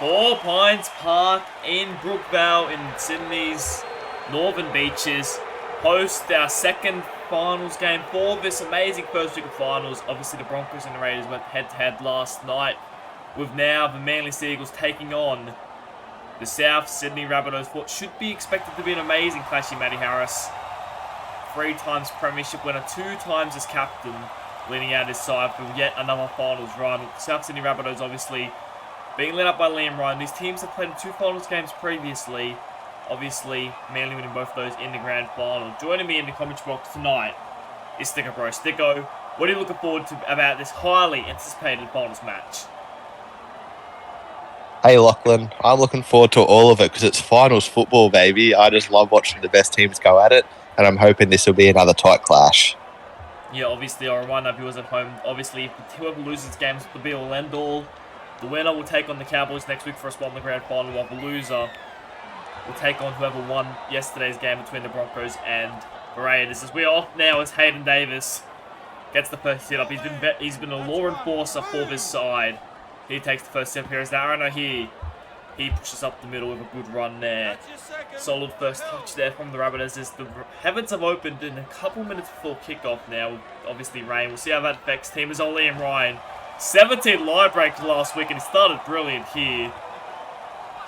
Four Pines Park in Brookvale in Sydney's Northern Beaches host our second finals game for this amazing first week of finals. Obviously, the Broncos and the Raiders went head-to-head last night, with now the Manly Seagulls taking on the South Sydney Rabbitohs. What should be expected to be an amazing clash here, Matty Harris. 3 times premiership winner, 2 times as captain, leading out his side for yet another finals run. South Sydney Rabbitohs obviously being led up by Liam Ryan. These teams have played in 2 finals games previously. Obviously, Manly winning both of those in the grand final. Joining me in the commentary box tonight is Sticker Bro. Sticko, what are you looking forward to about this highly anticipated finals match? Hey Lachlan, I'm looking forward to all of it because it's finals football, baby. I just love watching the best teams go at it, and I'm hoping this will be another tight clash. Yeah, obviously, I'll remind our viewers at home, obviously, whoever loses games will be all end all. The winner will take on the Cowboys next week for a spot in the grand final, while the loser will take on whoever won yesterday's game between the Broncos and the Raiders. As we're off now as Hayden Davis gets the first hit up. He's been a law enforcer for this side. He takes the first step here as Aaron O'Hare. He pushes up the middle with a good run there. Solid first touch there from the Rabbitohs as the heavens have opened in a couple minutes before kickoff now. Obviously rain. We'll see how that affects team as old Liam Ryan. 17 line breaks last week and he started brilliant here.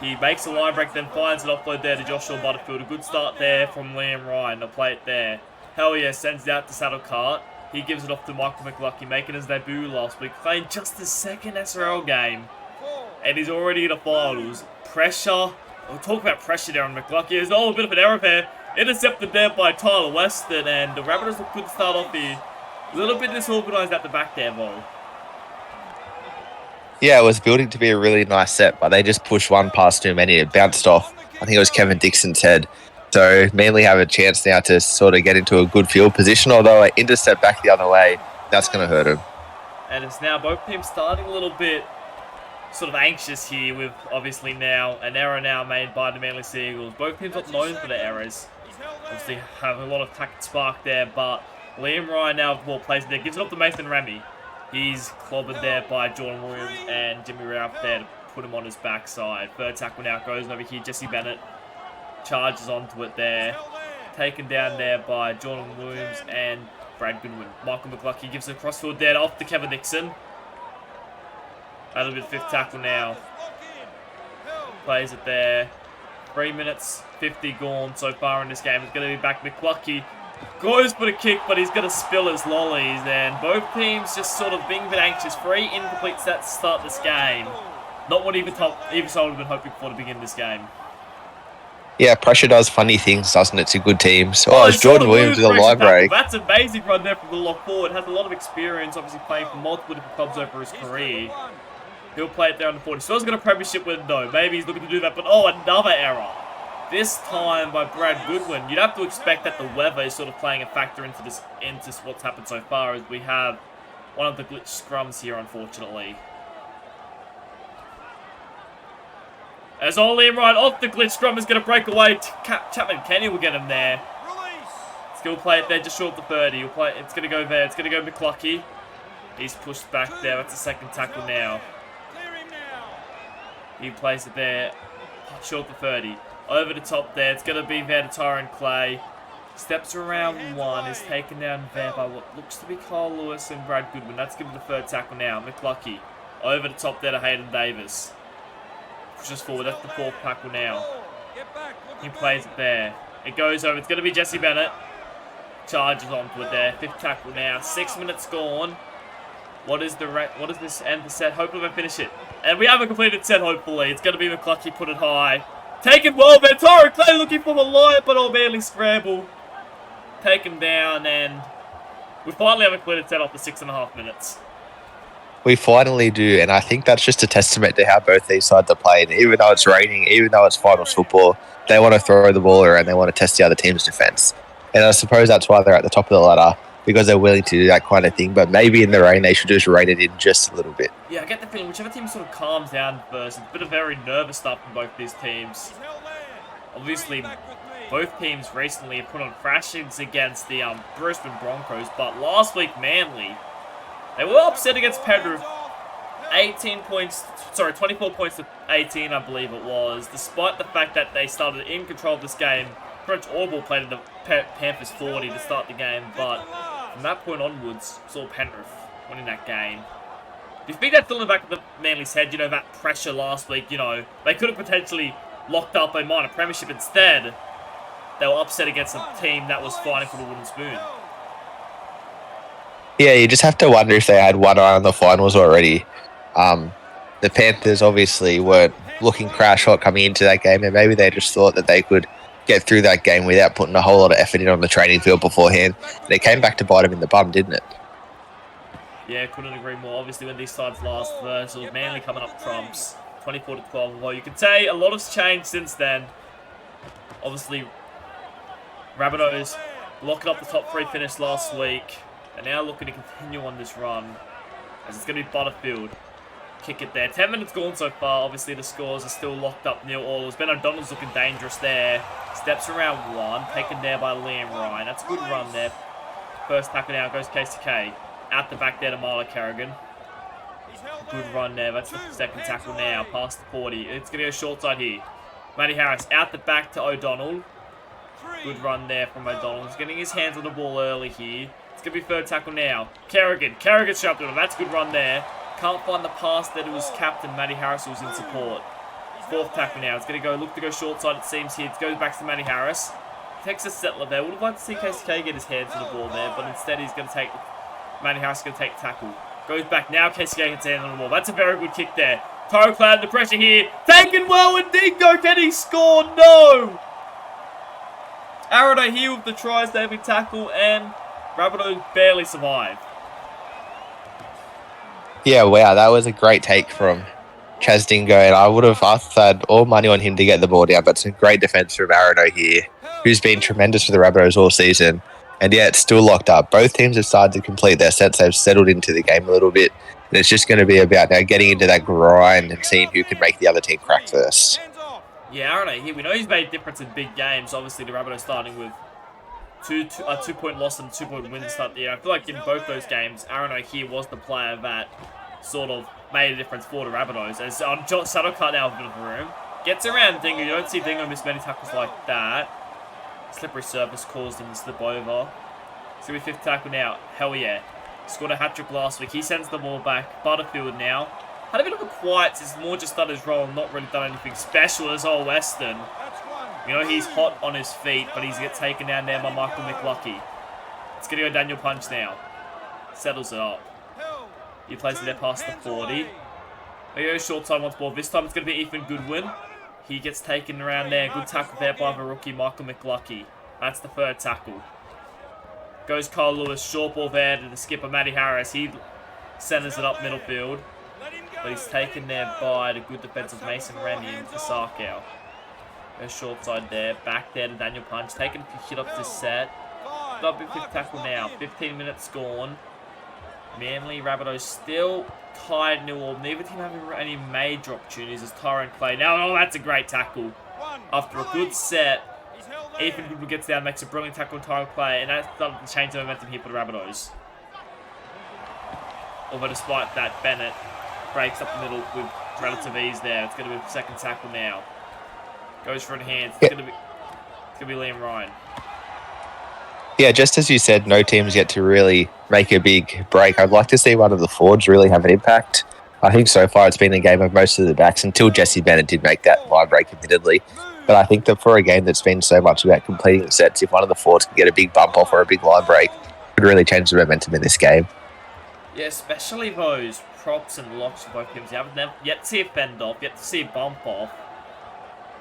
He makes a line break, then finds an offload there to Joshua Butterfield. A good start there from Liam Ryan. They'll play it there. Hell yeah, sends it out to Saddle Cart. He gives it off to Michael McLucky, making his debut last week, playing just his second SRL game. And he's already in the finals. Pressure. We'll talk about pressure there on McLucky. There's a bit of an error there. Intercepted there by Tyler Weston, and the Rabbitohs look good to start off here. A little bit disorganised at the back there, Vol. Yeah, it was building to be a really nice set, but they just pushed one past too many. It bounced off. I think it was Kevin Dixon's head. So Manly have a chance now to sort of get into a good field position, although an intercept back the other way, that's going to hurt him. And it's now both teams starting a little bit sort of anxious here with obviously now an error now made by the Manly Seagulls. Both teams not known for their errors. Obviously have a lot of tact spark there, but Liam Ryan now ball plays there, gives it up to Mason Remy. He's clobbered there by Jordan Williams and Jimmy Ralph there to put him on his backside. Third tackle now goes over here. Jesse Bennett charges onto it there. Taken down there by Jordan Williams and Brad Goodwin. Michael McLucky gives it across field there off to Kevin Dixon. That'll be the 5th tackle now. Plays it there. 3 minutes 50 gone so far in this game. It's going to be back McLucky. Goes for the kick, but he's going to spill his lollies. And both teams just sort of being a bit anxious. 3 incomplete sets to start this game. Not what either side would have been hoping for to begin this game. Yeah, pressure does funny things, doesn't it, to good teams? Oh, it's Jordan Williams with a line break. That's an amazing run there from the lock forward. Has a lot of experience, obviously playing for multiple different clubs over his career. He'll play it there on the 40. So he's got a premiership window. Maybe he's looking to do that, but oh, another error. This time by Brad Goodwin. You'd have to expect that the weather is sort of playing a factor into what's happened so far, as we have one of the glitch scrums here, unfortunately. As Liam Ryan off the glitch scrum is going to break away. Chapman Kenny will get him there. Still play it there just short of the 30. It's going to go there. It's going to go McLucky. He's pushed back there. That's the 2nd tackle now. He plays it there. Short of the 30. Over the top there. It's going to be there to Tyron Clay. Steps around 1. Is taken down there by what looks to be Kyle Lewis and Brad Goodwin. That's given the 3rd tackle now. McLucky. Over the top there to Hayden Davis. Pushes forward. That's the 4th tackle now. He plays it there. It goes over. It's going to be Jesse Bennett. Charges onto it there. 5th tackle now. 6 minutes gone. What is this end the set? Hopefully we finish it. And we have a completed set, hopefully. It's going to be McLucky, put it high. Taken well, but Tyron Clay looking for the line, but I'll barely scramble. Taken down, and we finally have a completed set after 6.5 minutes. We finally do, and I think that's just a testament to how both these sides are playing. Even though it's raining, even though it's finals football, they want to throw the ball around, they want to test the other team's defence. And I suppose that's why they're at the top of the ladder, because they're willing to do that kind of thing. But maybe in the rain, they should just rein it in just a little bit. Yeah, I get the feeling whichever team sort of calms down first. It's a bit of very nervous stuff from both these teams. Obviously, both teams recently have put on thrashings against the Brisbane Broncos, but last week, Manly, they were upset against Penrith. 24 points to 18, I believe it was. Despite the fact that they started in control of this game, pretty much all ball played in the Panthers 40 to start the game, but from that point onwards, saw Penrith winning that game. Do you think that's still in the back of the Manly's head, you know, that pressure last week, you know, they could have potentially locked up a minor premiership instead. They were upset against a team that was fighting for the wooden spoon. Yeah, you just have to wonder if they had one eye on the finals already. The Panthers obviously weren't looking crash hot coming into that game, and maybe they just thought that they could get through that game without putting a whole lot of effort in on the training field beforehand. And it came back to bite them in the bum, didn't it? Yeah, couldn't agree more. Obviously, when these sides last versus, it was Manly coming up trumps, 24-12. Well, you could say a lot has changed since then. Obviously, Rabbitohs locking up the top 3 finish last week. They're now looking to continue on this run, as it's going to be Butterfield. Kick it there. 10 minutes gone so far. Obviously, the scores are still locked up 0-all. Ben O'Donnell's looking dangerous there. Steps around 1. Taken there by Liam Ryan. That's a good run there. First tackle now goes KCK. Out the back there to Marla Kerrigan. Good run there. That's the second tackle now. Past the 40. It's going to go short side here. Matty Harris out the back to O'Donnell. Good run there from O'Donnell. He's getting his hands on the ball early here. It's going to be third tackle now. Kerrigan. Kerrigan's sharp to him. That's a good run there. Can't find the pass that it was captain Matty Harris who was in support. Fourth tackle now. It's going to look to go short side, it seems here. It goes back to Matty Harris. Takes a settler there. Would have liked to see KCK get his hands on the ball there, but instead he's going to take... Matty Harris is going to take tackle. Goes back now. KCK gets his hands on the ball. That's a very good kick there. Tyrell Cloud under pressure here. Taken well, and Dingo, can he score? No! Arado here with the tries, David tackle, and Rabbitohs barely survive. Yeah, wow, that was a great take from Chaz Dingo, and I would have had all money on him to get the ball down, but some great defence from Arado here, who's been tremendous for the Rabbitohs all season. And yeah, it's still locked up. Both teams have started to complete their sets. They've settled into the game a little bit. And it's just going to be about now getting into that grind and seeing who can make the other team crack first. Yeah, Arado here, we know he's made a difference in big games. Obviously, the Rabbitohs starting with a 2-point loss and 2-point win to start the year. I feel like in both those games, Arado here was the player that sort of made a difference for the Rabbitohs. As Saddlecart now with a bit of room. Gets around Dingo. You don't see Dingo miss many tackles like that. Slippery surface caused him to slip over. So we fifth tackle now. Hell yeah. Scored a hat-trick last week. He sends the ball back. Butterfield now. Had a bit of a quiet. It's more just done his role and not really done anything special as old Western. You know, he's hot on his feet, but he's get taken down there by Michael McLucky. It's going to go Daniel Punch now. Settles it up. He plays it there past the 40. They go short side once more. This time it's going to be Ethan Goodwin. He gets taken around there. Good tackle there by the rookie, Michael McLucky. That's the third tackle. Goes Kyle Lewis. Short ball there to the skipper, Matty Harris. He centers it up middle field. But he's taken there by the good defensive Mason Rennie and Fasarkow. Goes short side there. Back there to Daniel Punch. Taking a few hit ups this set. Double fifth tackle now. 15 minutes gone. Manly Rabbitohs still tied 0-all. Neither team having any major opportunities as Tyrone Clay. Now, oh, that's a great tackle. After a good set, Ethan Goodwin gets down, makes a brilliant tackle on Tyrone Clay, and that started to change the momentum here for the Rabbitohs. Although despite that, Bennett breaks up the middle with relative ease there. It's going to be the second tackle now. Goes for hands. It's going to be Liam Ryan. Yeah, just as you said, no team's yet to really make a big break. I'd like to see one of the forwards really have an impact. I think so far it's been a game of most of the backs until Jesse Bennett did make that line break admittedly. But I think that for a game that's been so much about completing the sets, if one of the forwards can get a big bump off or a big line break, it would really change the momentum in this game. Yeah, especially those props and locks for both teams. You haven't yet to see a fend off, yet to see a bump off,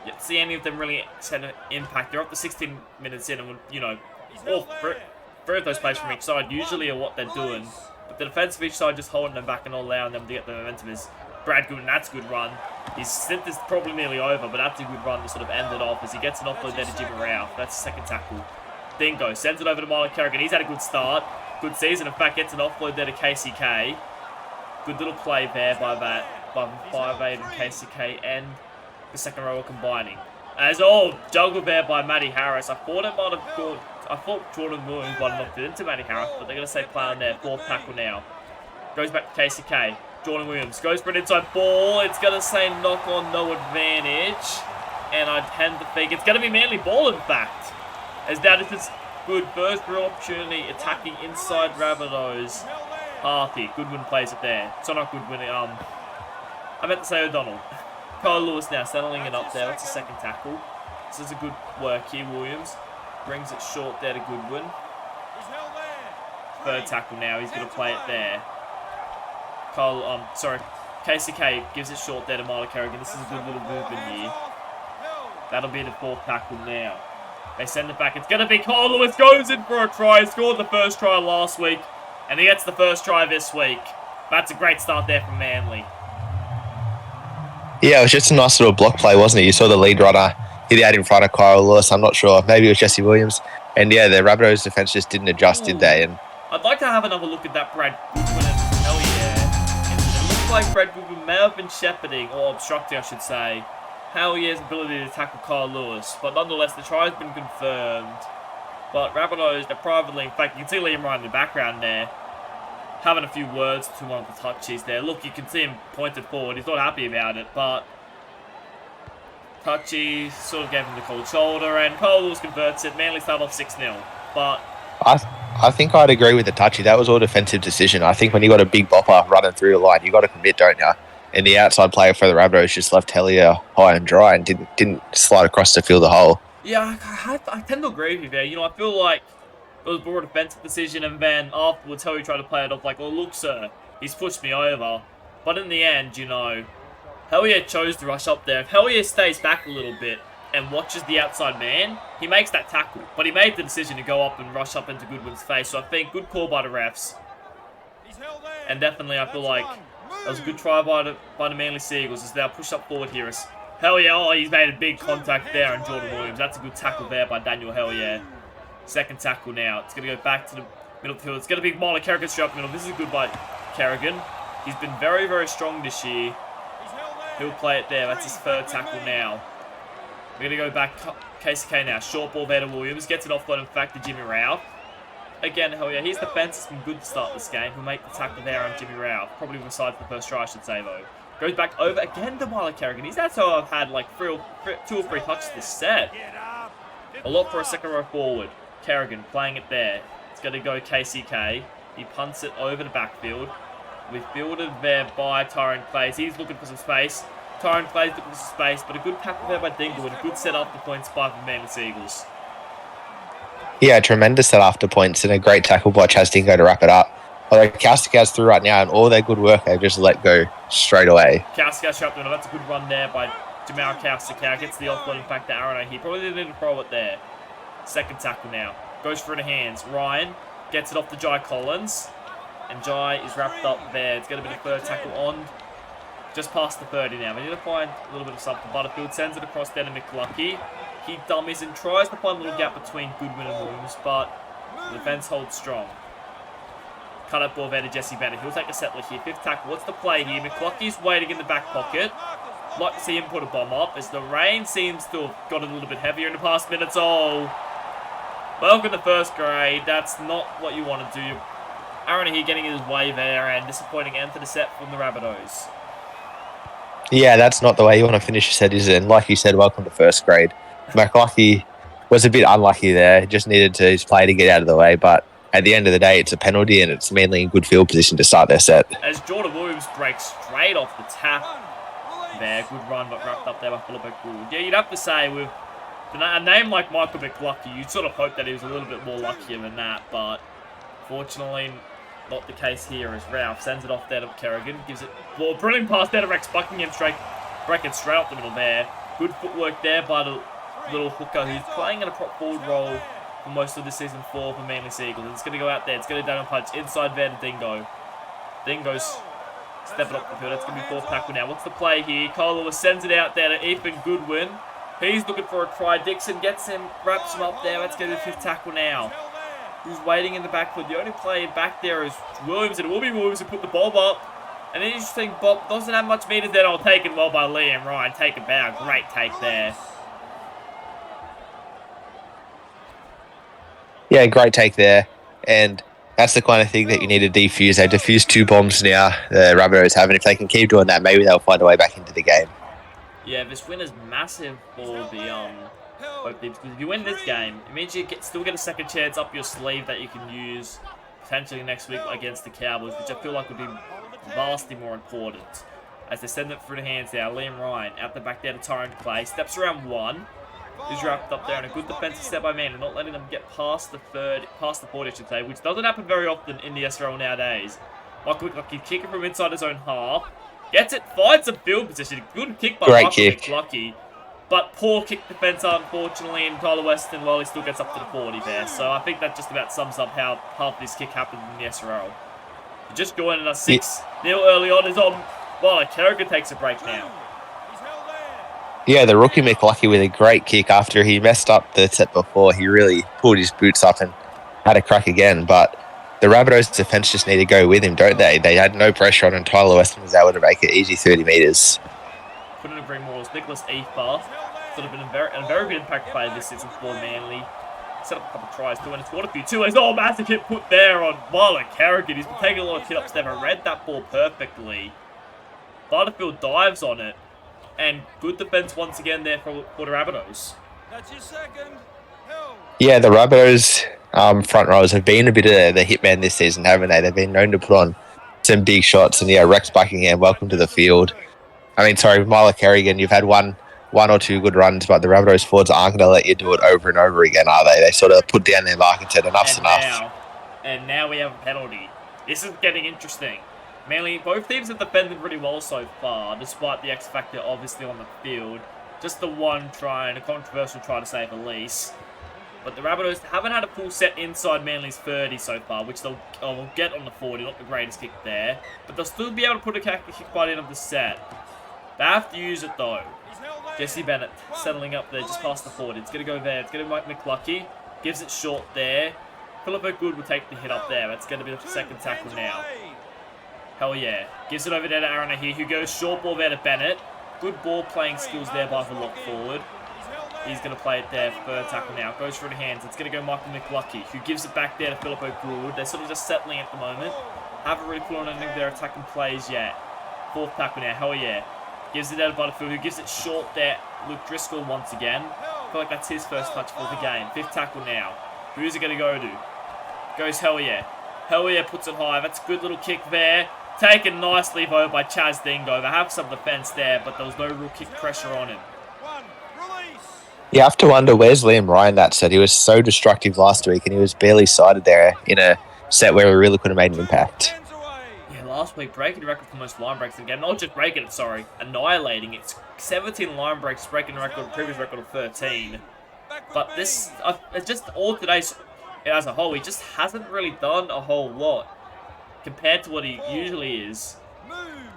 yet to see any of them really set an impact. They're up to 16 minutes in and, you know, all three of those players from each side usually are what they're doing. But the defense of each side just holding them back and not allowing them to get the momentum is Brad Goodwin. That's a good run. His stint is probably nearly over, but that's a good run to sort of end it off as he gets an offload there to Jimmy Rao. That's the second tackle. Dingo sends it over to Marlon Kerrigan. He's had a good start. Good season. In fact, gets an offload there to KCK. Good little play there by the 5'8" and KCK and the second row are combining. As juggle there by Matty Harris. I thought Jordan Williams might have knocked it into Matty Harris, but they're going to say play on there. Fourth tackle now. Goes back to KCK. Jordan Williams goes for an inside ball. It's going to say knock on, no advantage. And I tend to think it's going to be Manly ball, in fact. As that is this good first real opportunity attacking inside Rabbitohs. Harthy, Goodwin plays it there. So not Goodwin, I meant to say O'Donnell. Kyle Lewis now settling it up there. That's a second tackle. This is a good work here, Williams. Brings it short there to Goodwin. Third tackle now, he's going to play it there. KCK gives it short there to Marlon Kerrigan. This is a good little movement here. That'll be the fourth tackle now. They send it back. It's going to be Kyle Lewis. Goes in for a try. He scored the first try last week. And he gets the first try this week. That's a great start there from Manly. Yeah, it was just a nice little block play, wasn't it? You saw the lead runner hit out in front of Kyle Lewis. I'm not sure. Maybe it was Jesse Williams. And yeah, the Rabbitohs defence just didn't adjust, did they? And I'd like to have another look at that Brad Goodwin and hell yeah. It looks like Brad Goodwin may have been shepherding, or obstructing I should say, hell yeah's ability to tackle Kyle Lewis. But nonetheless, the try has been confirmed. But Rabbitohs, they're privately, in fact, you can see Liam Ryan in the background there, having a few words to one of the touchies there. Look, you can see him pointed forward. He's not happy about it, but touchy sort of gave him the cold shoulder, and Kyle Lewis converts it. Manly start off 6-0. But I think I'd agree with the touchy. That was all defensive decision. I think when you got a big bopper running through the line, you got to commit, don't you? And the outside player for the Rabbitohs just left Hellier high and dry and didn't slide across to fill the hole. Yeah, I tend to agree with you there. You know, I feel like it was a broad defensive decision, and then afterwards, Hellier tried to play it off like, oh, look, sir, he's pushed me over. But in the end, you know, Hellier chose to rush up there. If Hellier stays back a little bit and watches the outside man, he makes that tackle. But he made the decision to go up and rush up into Goodwin's face. So I think good call by the refs. And definitely, I feel like that was a good try by the Manly Seagulls as they'll push up forward here. Hellier, oh, he's made a big contact there on Jordan Williams. That's a good tackle there by Daniel Hellier. Second tackle now. It's going to go back to the middle of the field. It's going to be Marlon Kerrigan straight up the middle. This is good by Kerrigan. He's been very, very strong this year. He'll play it there. That's his third tackle now. We're going to go back KCK now. Short ball there to Williams. Gets it offload, in fact, to Jimmy Rao. Again, Hellier, his defense has been good to start this game. He'll make the tackle there on Jimmy Rao. Probably besides the first try, I should say, though. Goes back over again to Marlon Kerrigan. That's how I've had like 2 or 3 touches this set. A lot for a second row forward. Kerrigan playing it there. It's going to go KCK. He punts it over the backfield. We've fielded there by Tyrone Clays. He's looking for some space. Tyrone Clays looking for some space, but a good tackle there by Dingle and a good set after points by the Manly Seagulls. Yeah, tremendous set after points and a great tackle by Chaz Dingo to wrap it up. Although Kausikau's through right now and all their good work, they've just let go straight away. Kausikau up there. That's a good run there by Jamal Kausikau. Gets the offload, in fact, to Aaron O'Hee. Probably didn't need to throw it there. Second tackle now. Goes for the hands. Ryan gets it off to Jai Collins. And Jai is wrapped up there. It's going to be the third tackle on. Just past the 30 now. We need to find a little bit of something. Butterfield sends it across there to McLucky. He dummies and tries to find a little gap between Goodwin and Williams, but the defense holds strong. Cut up ball there to Jesse Bennett. He'll take a settler here. Fifth tackle. What's the play here? McLucky's waiting in the back pocket. Like to see him put a bomb up as the rain seems to have got a little bit heavier in the past minutes. Oh, welcome to first grade. That's not what you want to do. Aaron here getting his way there and disappointing end to the set from the Rabbitohs. Yeah, that's not the way you want to finish a set, is it? And like you said, welcome to first grade. McLucky was a bit unlucky there. Just needed his play to get out of the way, but at the end of the day, it's a penalty and it's mainly in good field position to start their set. As Jordan Williams breaks straight off the tap there. Good run, but wrapped up there by Philip Gould. Yeah, you'd have to say with a name like Michael McLucky, you'd sort of hope that he was a little bit more luckier than that, but fortunately not the case here as Ralph sends it off there to Kerrigan. Gives it, well, brilliant pass there to Rex Buckingham, breaking straight up the middle there. Good footwork there by the little hooker who's playing in a prop forward role for most of the season 4 for Manly Seagulls. It's going to go out there. It's going to down and punch inside there to Dingo. Dingo's stepping up the field. It's going to be fourth tackle now. What's the play here? Kyle Lewis sends it out there to Ethan Goodwin. He's looking for a try. Dixon gets him, wraps him up there. Let's go to the fifth tackle now. Who's waiting in the backfield? The only player back there is Williams, and it will be Williams who put the bob up. An interesting bob. Doesn't have much meters there. I'll take it well by Liam Ryan. Take it back. Great take there. Yeah, great take there. And That's the kind of thing that you need to defuse. They defused 2 bombs now, the Rabbitohs have, and if they can keep doing that, maybe they'll find a way back into the game. Yeah, this win is massive for the both teams, because if you win this game, it means you still get a second chance up your sleeve that you can use potentially next week against the Cowboys, which I feel like would be vastly more important. As they send it through the hands now, Liam Ryan out the back there to Tyrone Clay, steps around 1. He's wrapped up there, and a good defensive step by man, and not letting them get past the 40, I should say, which doesn't happen very often in the SRL nowadays. Michael McLucky kicking from inside his own half. Gets it, finds some field position. Good kick by Michael McLucky. But poor kick defense, unfortunately, and Tyler Weston, well, he still gets up to the 40 there. So I think that just about sums up how half this kick happened in the SRL. Just going in a 6-0 early on is on. Well, Kerrigan takes a break now. Yeah, the rookie McLucky with a great kick after he messed up the set before. He really pulled his boots up and had a crack again. But the Rabbitohs defense just need to go with him, don't they? They had no pressure on him. Tyler Weston was able to make it easy 30 metres. Couldn't agree more. It was Nicholas Efa. Sort of been a very good impact player this season for Manly. Set up a couple of tries too, and it's scored a few too. Oh, massive hit put there on Marlon Kerrigan. He's been taking a lot of hit-ups there, but read that ball perfectly. Butterfield dives on it. And good defense once again there for the Rabbitohs. That's your second. Yeah, the Rabbitohs front rowers have been a bit of the hitman this season, haven't they? They've been known to put on some big shots. And yeah, Rex Buckingham, welcome to the field. Marla Kerrigan, you've had one or two good runs, but the Rabbitohs forwards aren't going to let you do it over and over again, are they? They sort of put down their mark and said enough's enough. Now we have a penalty. This is getting interesting. Mainly, both teams have defended really well so far, despite the X factor obviously on the field. Just the one try, and a controversial try to save Elise. But the Rabbitohs haven't had a full set inside Manly's 30 so far, which they'll get on the 40, not the greatest kick there. But they'll still be able to put a kick by the end of the set. They have to use it though. Jesse Bennett settling up there just past the 40. It's going to go there. It's going to Mike McLucky. Gives it short there. Philippo Good will take the hit up there. That's going to be the second tackle now. Hell yeah. Gives it over there to Aaron here, who goes short ball there to Bennett. Good ball playing skills there by the lock forward. He's going to play it there for third tackle now. Goes through the hands. It's going to go Michael McLucky, who gives it back there to Philippo Good. They're sort of just settling at the moment. Haven't really put on any of their attacking plays yet. Fourth tackle now. Hell yeah. Gives it out to Butterfield, who gives it short there. Luke Driscoll once again. I feel like that's his first touch for the game. Fifth tackle now. Who's it going to go to? Goes Hell yeah. Hell yeah puts it high. That's a good little kick there. Taken nicely though by Chaz Dingo. They have some defence there, but there was no real kick pressure on him. You have to wonder, where's Liam Ryan that set? He was so destructive last week and he was barely sighted there in a set where he really could have made an impact. Yeah, last week breaking the record for most line breaks again. Not just breaking it, sorry, annihilating it. 17 line breaks, breaking the record, previous record of 13. But this, just all today's as a whole, he just hasn't really done a whole lot compared to what he usually is.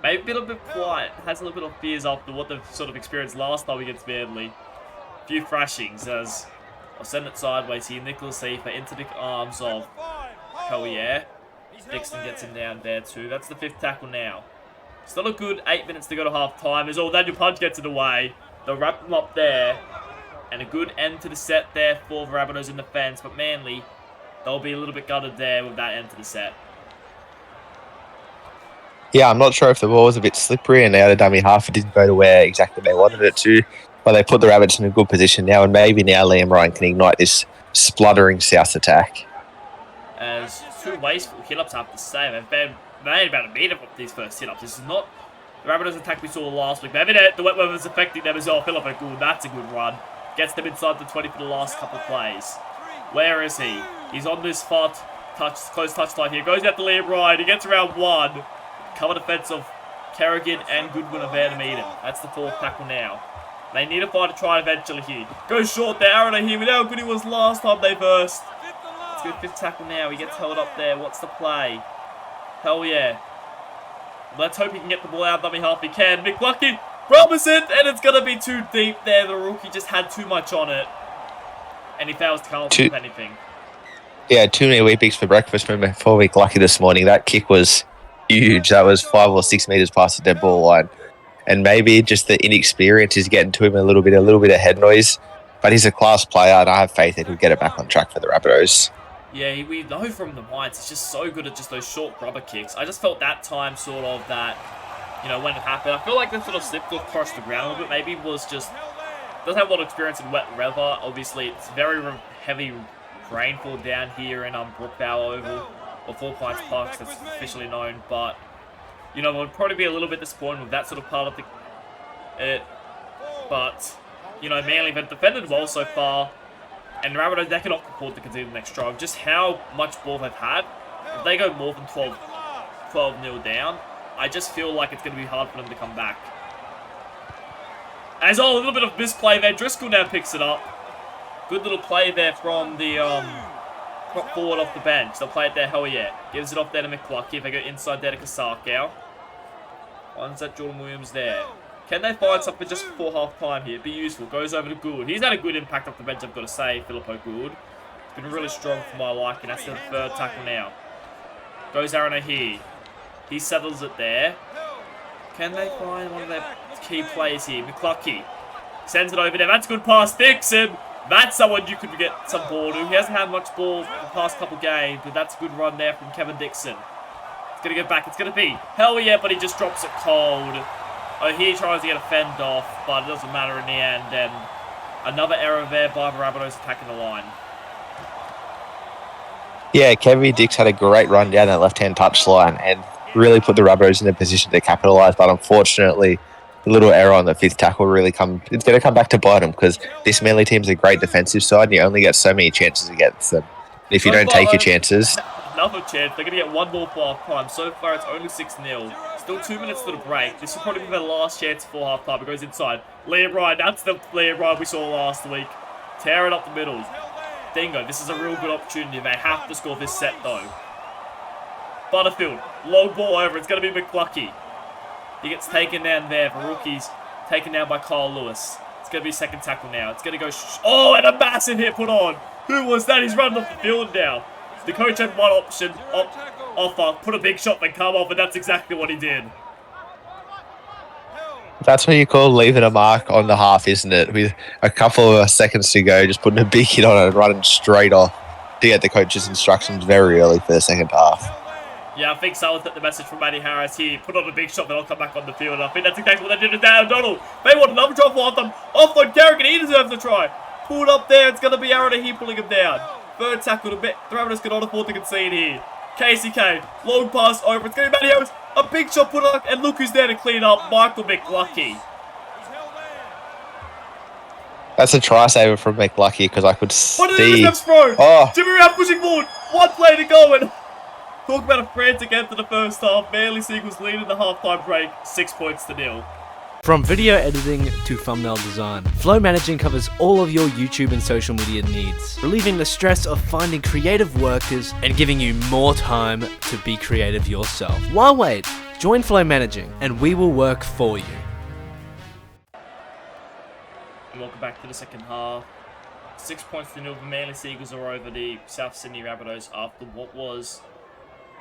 Maybe a little bit quiet, has a little bit of fears after what they've sort of experienced last time against Manly. A few thrashings as I'll send it sideways here. Nicholas Efa into the arms of Hell yeah. Dixon gets him down there too. That's the fifth tackle now. Still a good 8 minutes to go to half time. As Daniel Punch gets it away. They'll wrap them up there. And a good end to the set there for the Rabbitohs in defence. But Manly, they'll be a little bit gutted there with that end to the set. Yeah, I'm not sure if the ball was a bit slippery and the other dummy half it didn't go to where exactly they wanted it to. But they put the Rabbits in a good position now, and maybe now Liam Ryan can ignite this spluttering South attack. As two wasteful hit-ups, I have to say. They've made about a meter of these first hit-ups. This is not the Rabbitohs attack we saw last week. Maybe the wet weather's affecting them as well. Philippo Good, that's a good run. Gets them inside the 20 for the last couple of plays. Where is he? He's on this far close touch line here. Goes out to Liam Ryan. He gets around one. Cover defense of Kerrigan and Goodwin are there to meet him. That's the fourth tackle now. They need to find a try eventually here. Goes short there. Aaron here with how good he was last time they versed. It's a good fifth tackle now. He gets held up there. What's the play? Hell yeah. Let's hope he can get the ball out dummy half. He can. McLucky robs it, and it's going to be too deep there. The rookie just had too much on it. And he fails to come with anything. Yeah, too many wheat bix for breakfast for McLucky this morning. That kick was huge. That was 5 or 6 meters past the dead ball line. And maybe just the inexperience is getting to him a little bit of head noise. But he's a class player, and I have faith that he'll get it back on track for the Rabbitohs. Yeah, Yeah, we know from the Mines, he's just so good at just those short rubber kicks. I just felt that time sort of that, you know, when it happened, I feel like the sort of slip foot crossed the ground a little bit. Maybe it was just, doesn't have a lot of experience in wet weather. Obviously, it's very heavy rainfall down here in Brookvale Oval, or Four Pines Park, that's officially known. But, you know, it would probably be a little bit disappointed with that sort of part of it. But, you know, Manly have defended well so far. And the Rabbitohs, they cannot afford to concede the next drive. Just how much ball they've had, if they go more than 12-0 down, I just feel like it's going to be hard for them to come back. As a little bit of misplay there. Driscoll now picks it up. Good little play there from the prop forward off the bench. They'll play it there, hell yeah. Gives it off there to McClucky. If they go inside there to Kasakau. Finds that Jordan Williams there. Can they find something just before half-time here? Be useful. Goes over to Gould. He's had a good impact off the bench, I've got to say, Philippo Gould. It's been really strong for my liking. That's the third tackle now. Goes Aaron here. He settles it there. Can they find one of their key players here? McClucky sends it over there. That's a good pass. Dixon. That's someone you could get some ball to. He hasn't had much ball for the past couple games, but that's a good run there from Kevin Dixon. It's going to go back. It's going to be hell yeah, but he just drops it cold. Oh, he tries to get a fend off, but it doesn't matter in the end. And another error there by the Rabbitohs attacking the line. Yeah, Kevin Dix had a great run down that left-hand touchline and really put the Rabbitohs in a position to capitalise. But unfortunately, the little error on the fifth tackle really it's going to come back to bite them because this Manly team's a great defensive side and you only get so many chances against them. If you don't take your chances... Another chance. They're going to get one more for half-time. So far, it's only 6-0. Still 2 minutes to the break. This will probably be their last chance for half-time. It goes inside. Liam Ryan. That's the Liam Ryan we saw last week. Tearing up the middle. Dingo. This is a real good opportunity. They have to score this set, though. Butterfield. Long ball over. It's going to be McClucky. He gets taken down there. The rookie's taken down by Kyle Lewis. It's going to be second tackle now. It's going to go... Oh, and a massive hit put on. Who was that? He's running off the field now. The coach had one option, offer, put a big shot, then come off, and that's exactly what he did. That's what you call leaving a mark on the half, isn't it? With a couple of seconds to go, just putting a big hit on it and running straight off to get the coach's instructions very early for the second half. Yeah, I think someone took the message from Matty Harris here. Put on a big shot, then I'll come back on the field. And I think that's exactly what they did to Dan O'Donnell. They want another try for them. Offload Carrick, and he deserves the try. Pulled up there, it's going to be Aaron here pulling him down. Third tackle to bet. The Rabbitohs cannot afford to concede here. KCK, long pass over. It's going to be Matty Harris. A big shot put on, and look who's there to clean up. Michael McLucky. That's a try saver from McLucky because I could see. What did he throw? Oh. Jimmy Round pushing forward. One play to go, and talk about a frantic end to the first half. Manly Seagulls lead in the halftime break, 6-0. From video editing to thumbnail design, Flow Managing covers all of your YouTube and social media needs, relieving the stress of finding creative workers and giving you more time to be creative yourself. Why wait? Join Flow Managing and we will work for you. And welcome back to the second half. 6-0. The Manly Seagulls are over the South Sydney Rabbitohs after what was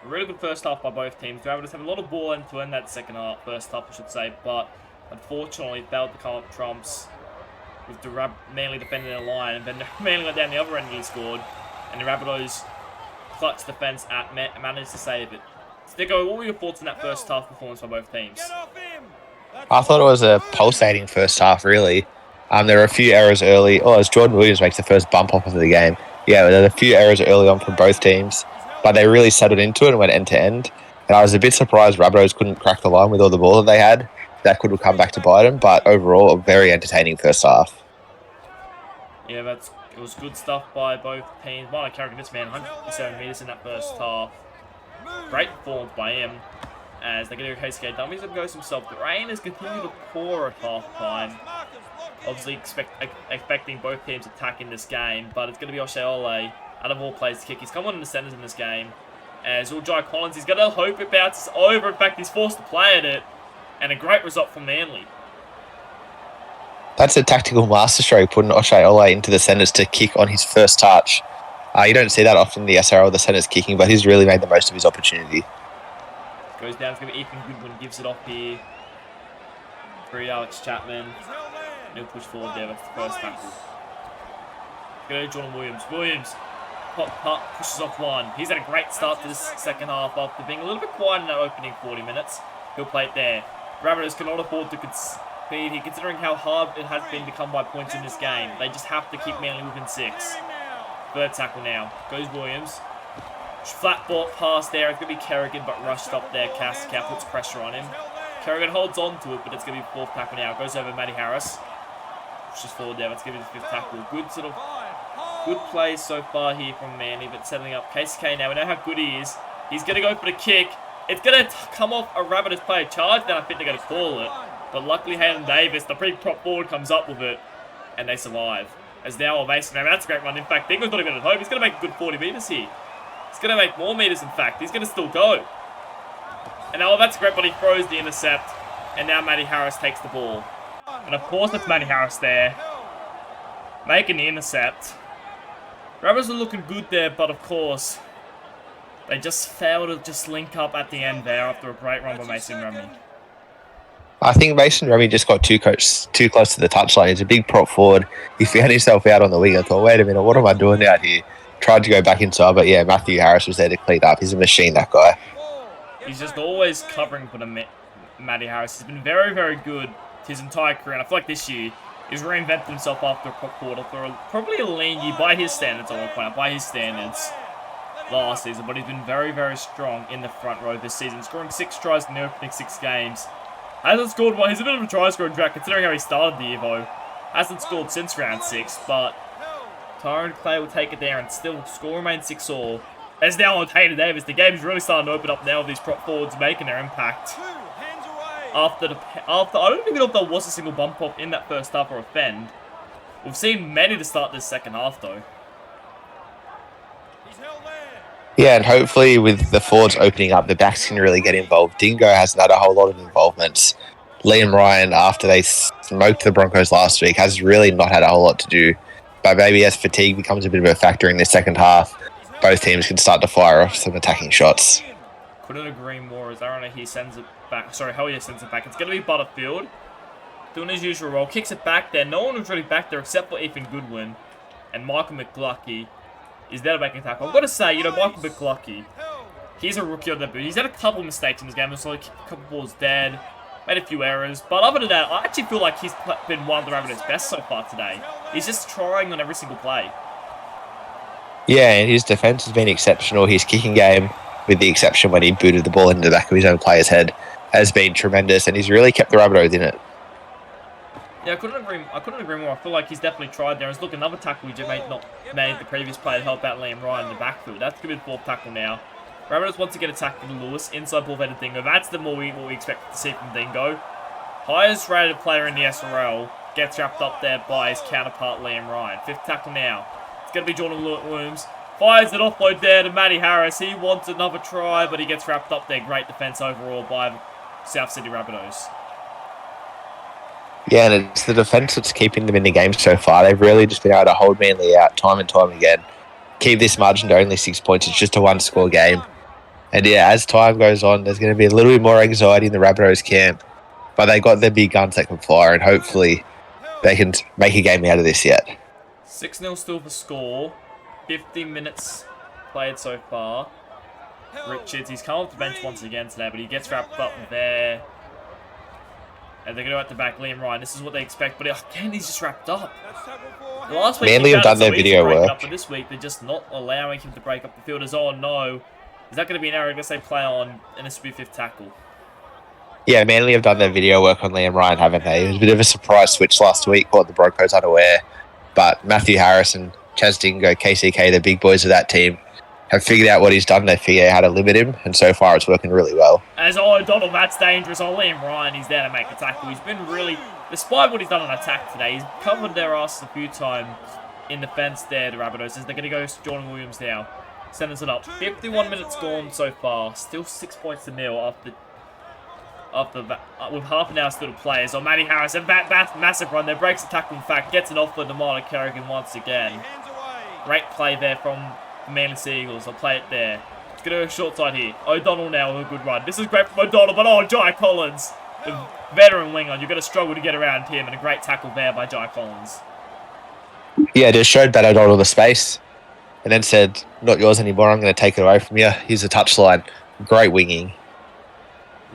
a really good first half by both teams. The Rabbitohs have a lot of ball end to end that second half, first half I should say, but unfortunately, failed to come up trumps with the Manly defending their line, and then Manly went down the other end and he scored, and the Rabbitohs clutch defence managed to save it. Sticko, what were your thoughts on that first half performance by both teams? I thought it was a pulsating first half, really. There were a few errors early. As Jordan Williams makes the first bump off of the game. Yeah, there were a few errors early on from both teams, but they really settled into it and went end to end. And I was a bit surprised Rabbitohs couldn't crack the line with all the ball that they had. That could have come back to bite them, but overall, a very entertaining first half. Yeah, it was good stuff by both teams. Milo Carrick, this man, 157 metres in that first half. Great performance by him as they get a KCK dummies and goes himself. The rain has continued to pour at half-time. Obviously expecting both teams to attack in this game, but it's going to be O'Shea Ole, out of all players, to kick. He's come on in the centres in this game. As Jai Collins, he's going to hope it bounces over. In fact, he's forced to play at it. And a great result from Manly. That's a tactical masterstroke, putting O'Shea Ole into the centres to kick on his first touch. You don't see that often in the SRL, the centres kicking, but he's really made the most of his opportunity. Goes down, it's going to be Ethan Goodwin, gives it off here. Free Alex Chapman. No push forward there, that's the first tackle. Go to Jordan Williams. Williams pushes off one. He's had a great start to this second half after being a little bit quiet in that opening 40 minutes. He'll play it there. Rabbitohs cannot afford to concede here, considering how hard it has been to come by points in this game. They just have to keep Manly within 6. Third tackle now. Goes Williams. Flat ball pass there. It's going to be Kerrigan, but rushed up there. Cassica puts pressure on him. Kerrigan holds on to it, but it's going to be fourth tackle now. Goes over Matty Harris. Pushes forward there. Let's give it the fifth tackle. Good plays so far here from Manly, but settling up KCK now. We know how good he is. He's going to go for the kick. It's going to come off a Rabbitohs player charge. Then I think they're going to call it. But luckily, Hayden Davis, the big prop forward, comes up with it. And they survive. As now Mason, that's a great run. In fact, Dingo's not even at home. He's going to make a good 40 metres here. He's going to make more metres, in fact. He's going to still go. And now that's great, but he throws the intercept. And now Matty Harris takes the ball. And of course, it's Matty Harris there. Making the intercept. Rabbitohs are looking good there, but of course, they just failed to just link up at the end there after a great run by Mason Remy. I think Mason Remy just got too close to the touchline. He's a big prop forward. He found himself out on the wing. I thought, wait a minute, what am I doing out here? Tried to go back inside, but yeah, Matthew Harris was there to clean up. He's a machine, that guy. He's just always covering for Matty Harris. He's been very, very good his entire career, and I feel like this year he's reinvented himself after a prop forward for probably a lean year by his standards, I want to point out, by his standards last season, but he's been very, very strong in the front row this season, scoring 6 tries in the opening 6 games. Hasn't scored one. He's a bit of a try scoring drought considering how he started the year, though. Hasn't scored since round 6, but Tyrone Clay will take it there and still score remains 6-all. As now on Hayden Davis, the game's really starting to open up now with these prop forwards making their impact. After I don't even know if there was a single bump off in that first half or a fend. We've seen many to start this second half, though. Yeah, and hopefully with the forwards opening up, the backs can really get involved. Dingo hasn't had a whole lot of involvements. Liam Ryan, after they smoked the Broncos last week, has really not had a whole lot to do. But maybe as fatigue becomes a bit of a factor in the second half, both teams can start to fire off some attacking shots. Couldn't agree more as Aaron here sends it back. Sorry, Hellier sends it back. It's going to be Butterfield doing his usual role. Kicks it back there. No one was really back there except for Ethan Goodwin. And Michael McGlucky is there to make a tackle. I've got to say, you know, Michael McGlucky, he's a rookie on the boot. He's had a couple of mistakes in his game. It's like a couple balls dead. Made a few errors. But other than that, I actually feel like he's been one of the Rabbitohs' best so far today. He's just trying on every single play. Yeah, and his defence has been exceptional. His kicking game, with the exception when he booted the ball into the back of his own player's head, has been tremendous, and he's really kept the Rabbitohs in it. Yeah, I couldn't agree more. I feel like he's definitely tried there. Look, another tackle he not made the previous play to help out Liam Ryan in the backfield. That's going to be the fourth tackle now. Rabbitohs wants to get attacked with Lewis. Inside ball headed Dingo. That's what we expect to see from Dingo. Highest rated player in the SRL gets wrapped up there by his counterpart Liam Ryan. Fifth tackle now. It's going to be Jordan Williams. Fires an offload there to Matty Harris. He wants another try, but he gets wrapped up there. Great defence overall by South Sydney Rabbitohs. Yeah, and it's the defence that's keeping them in the game so far. They've really just been able to hold Manly out time and time again. Keep this margin to only 6 points. It's just a one-score game. And yeah, as time goes on, there's going to be a little bit more anxiety in the Rabbitohs camp. But they got their big guns that can fire, and hopefully they can make a game out of this yet. 6-0 still for score. 50 minutes played so far. Richards, he's come off the bench once again today, but he gets wrapped up there. And they're going to go at the back, Liam Ryan. This is what they expect, but again, he's just wrapped up. The last week Manly have done their video work. Up, but this week, they're just not allowing him to break up the field. As oh no, is that going to be an error? I guess they play on, and this will be fifth tackle. Yeah, Manly have done their video work on Liam Ryan, haven't they? It was a bit of a surprise switch last week, caught the Broncos unaware. But Matthew Harris and Chaz Dingo, KCK, the big boys of that team, have figured out what he's done. They figure out how to limit him, and so far it's working really well. As O'Donnell, that's dangerous. Liam Ryan, he's there to make a tackle. He's been really, despite what he's done on attack today, he's covered their asses a few times in defence there, the Rabbitohs, as they're going to go Jordan Williams now. Sends it up. 51 minutes gone so far. Still 6 points to nil after that, with half an hour still to play. So Matty Harris, a massive run there, breaks the tackle, in fact, gets it off for Marlon Kerrigan once again. Great play there from the Manly Seagulls. They'll play it there. It's going to go short side here. O'Donnell now with a good run. This is great from O'Donnell, but Jai Collins, the veteran winger, you're going to struggle to get around him, and a great tackle there by Jai Collins. Yeah, just showed O'Donnell the space. and then said, "Not yours anymore. I'm going to take it away from you. Here's the touchline." Great winging.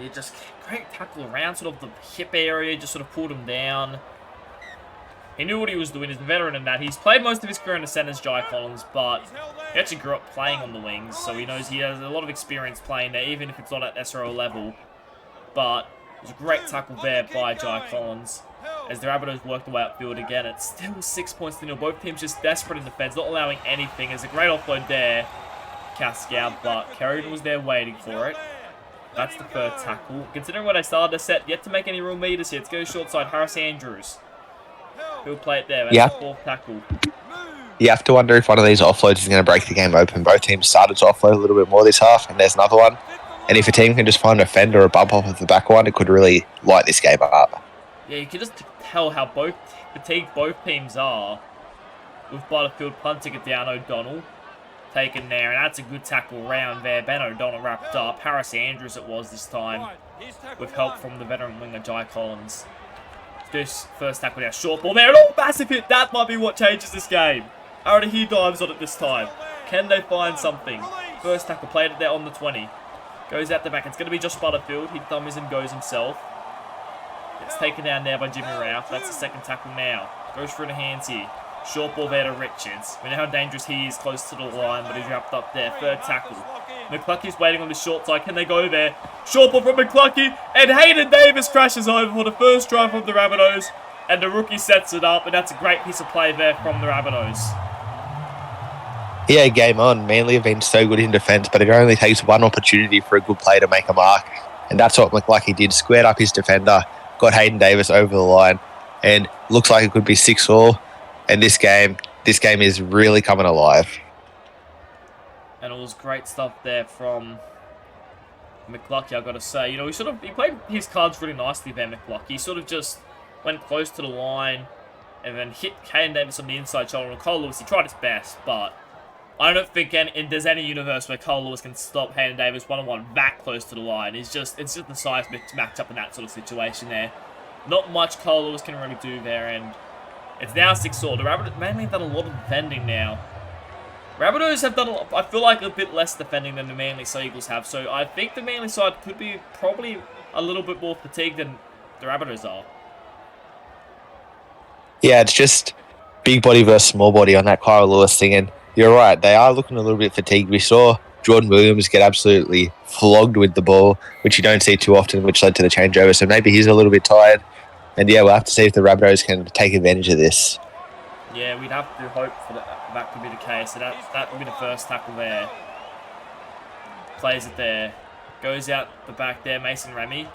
Yeah, just great tackle around sort of the hip area, just sort of pulled him down. He knew what he was doing. He's a veteran in that. He's played most of his career in the centres, Jai Collins, but he actually grew up playing on the wings, so he knows he has a lot of experience playing there, even if it's not at SRL level. But it was a great tackle there by Jai Collins. As the Rabbitohs work their way upfield again, it's still 6 points to nil. Both teams just desperate in defence, not allowing anything. There's a great offload there, Cascow, but Kerrigan was there waiting for it. That's the third tackle. Considering where they started the set, yet to make any real meters here. Let's go short side, Harris Andrews. He'll play it there. That's the fourth tackle. You have to wonder if one of these offloads is going to break the game open. Both teams started to offload a little bit more this half, and there's another one. And if a team can just find a fend or a bump off of the back one, it could really light this game up. Yeah, you can just tell how fatigued both teams are. With Butterfield punting it down, O'Donnell taken there, and that's a good tackle round there. Ben O'Donnell wrapped up. Harris Andrews it was this time, with help from the veteran winger Jai Collins. This first tackle now, short ball there, and massive hit. That might be what changes this game. Already he dives on it this time. Can they find something? First tackle, played it there on the 20. Goes out the back. It's going to be Josh Butterfield. He dummies and goes himself. It's taken down there by Jimmy Ralph. That's the second tackle now. Goes through the hands here. Short ball there to Richards. We know how dangerous he is close to the line, but he's wrapped up there. Third tackle. McClucky's waiting on the short side. Can they go there? Short ball from McClucky. And Hayden Davis crashes over for the first try from the Rabbitohs. And the rookie sets it up. And that's a great piece of play there from the Rabbitohs. Yeah, game on. Manly have been so good in defence, but it only takes one opportunity for a good player to make a mark. And that's what McClucky did. Squared up his defender. Got Hayden Davis over the line. And looks like it could be 6-all. And this game is really coming alive. And it was great stuff there from McClucky, I've got to say. You know, he played his cards really nicely there, McClucky. He sort of just went close to the line and then hit Hayden Davis on the inside shoulder. And Cole Lewis, he tried his best, but I don't think there's any universe where Cole Lewis can stop Hayden Davis one-on-one that close to the line. It's just the size match up in that sort of situation there. Not much Cole Lewis can really do there, and it's now 6-all. The Rabbitohs mainly have done a lot of defending now. Rabbitohs have done, I feel like, a bit less defending than the Manly Seagulls have, so I think the Manly side could be probably a little bit more fatigued than the Rabbitohs are. Yeah, it's just big body versus small body on that Kyle Lewis thing, and you're right, they are looking a little bit fatigued. We saw Jordan Williams get absolutely flogged with the ball, which you don't see too often, which led to the changeover, so maybe he's a little bit tired. And yeah, we'll have to see if the Rabbitohs can take advantage of this. Yeah, we'd have to hope for that could be the case. So that would be the first tackle there. Plays it there. Goes out the back there, Mason Remy.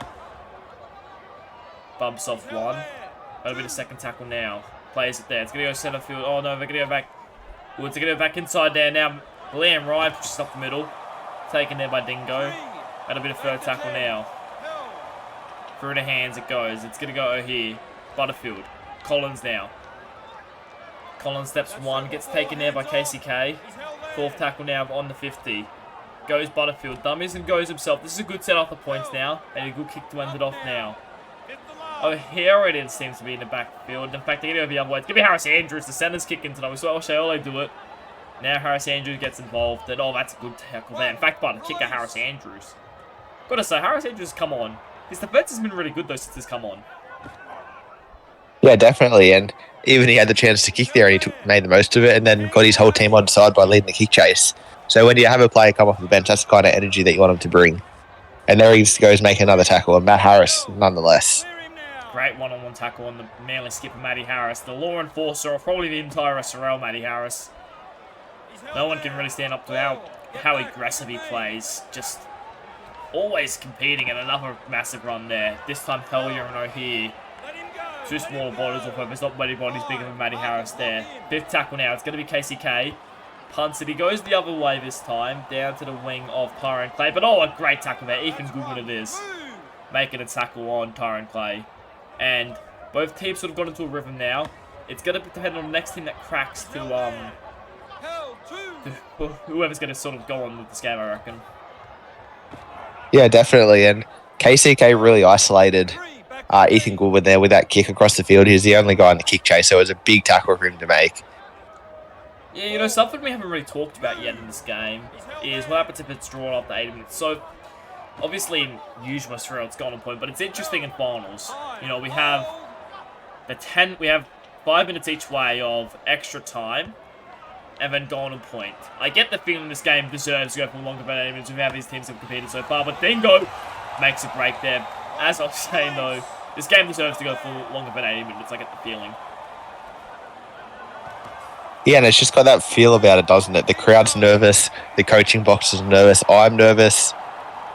Bumps off one. That'll be the second tackle now. Plays it there. It's going to go centre field. Oh no, they're going to go back. Well, it's going to go back inside there now. Liam Ryan pushes up the middle. Taken there by Dingo. That'll be the third tackle now. Through the hands it goes. It's going to go here. Butterfield. Collins now. Collins steps one. Gets taken there by KCK. Fourth tackle now on the 50. Goes Butterfield. Dummies and goes himself. This is a good set off the points now. And a good kick to end it off now. Oh, here it is. Seems to be in the backfield. In fact, they're going to go the other way. It's going to be Harris Andrews. The center's kicking tonight. We saw O'Shea do it. Now Harris Andrews gets involved. And oh, that's a good tackle there. In fact, by the kicker, Harris Andrews. Gotta say, Harris Andrews, come on. His defense has been really good, though, since he's come on. Yeah, definitely. And even he had the chance to kick there and he made the most of it and then got his whole team on side by leading the kick chase. So when you have a player come off the bench, that's the kind of energy that you want him to bring. And there he goes make another tackle. And Matt Harris, nonetheless. Great one-on-one tackle on the Manly skipper, Matty Harris. The law enforcer, or probably the entire SRL, Matty Harris. No one can really stand up to how aggressive he plays. Just always competing, and another massive run there. This time Hellier and O'Hare. Two smaller bodies, although there's not many bodies bigger than Matty Harris there. Fifth tackle now. It's going to be KCK. Punts it. He goes the other way this time, down to the wing of Tyrone Clay. But oh, a great tackle there. Ethan Goodwin it is. Making a tackle on Tyrone Clay. And both teams sort of got into a rhythm now. It's going to depend on the next team that cracks to whoever's going to sort of go on with this game, I reckon. Yeah, definitely. And KCK really isolated Ethan Goodwin there with that kick across the field. He was the only guy in the kick chase, so it was a big tackle for him to make. Yeah, something we haven't really talked about yet in this game is what happens if it's drawn after 80 minutes. So, obviously in usual SRL it's gone on point, but it's interesting in finals. We have we have 5 minutes each way of extra time, and then gone on point. I get the feeling this game deserves to go for longer than 80 minutes with how these teams have competed so far, but Dingo makes a break there. As I was saying though, this game deserves to go for longer than 80 minutes, I get the feeling. Yeah, and it's just got that feel about it, doesn't it? The crowd's nervous, the coaching box is nervous, I'm nervous.